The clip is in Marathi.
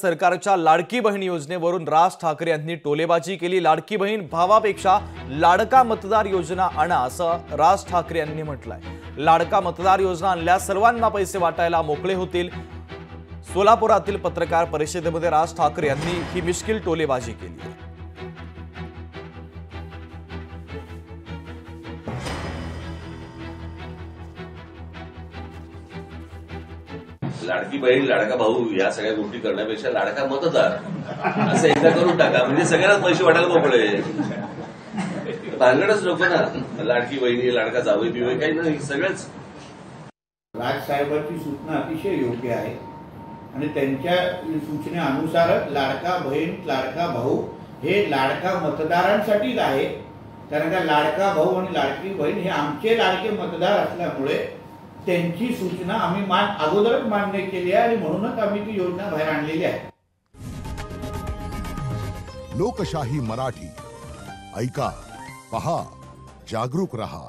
सरकारच्या लाडकी बहीण योजनेवरून राज ठाकरे यांनी टोलेबाजी केली। लाडकी बहीण भावापेक्षा लाडका मतदार योजना आणा असं राज ठाकरे यांनी म्हटलंय। लाडका मतदार योजना आणल्यास सर्वांना पैसे वाटायला मोकळे होतील। सोलापुरातील पत्रकार परिषदेमध्ये राज ठाकरे यांनी ही मिश्किल टोलेबाजी केली। लाडकी बहीण लाडका भाऊ या सगळ्या गोष्टी करण्यापेक्षा लाडका मतदार असं एकदा करून टाका, म्हणजे सगळ्यांनाच पैसे वाटायला मोकळे। भानगडच नको ना, लाडकी बहिणी लाडका जावई बिवई काही नाही, सगळंच। राजसाहेबांची सूचना अतिशय योग्य आहे आणि त्यांच्या सूचनेनुसार लाडका बहीण लाडका भाऊ हे लाडका मतदारांसाठीच आहे। कारण का लाडका भाऊ आणि लाडकी बहीण हे आमचे लाडके मतदार असल्यामुळे त्यांची सूचना आम्ही अगोदरच मान्य केली आहे आणि म्हणूनच आम्ही ती योजना बाहेर आणलेली आहे। लोकशाही मराठी ऐका, पहा, जागरूक रहा।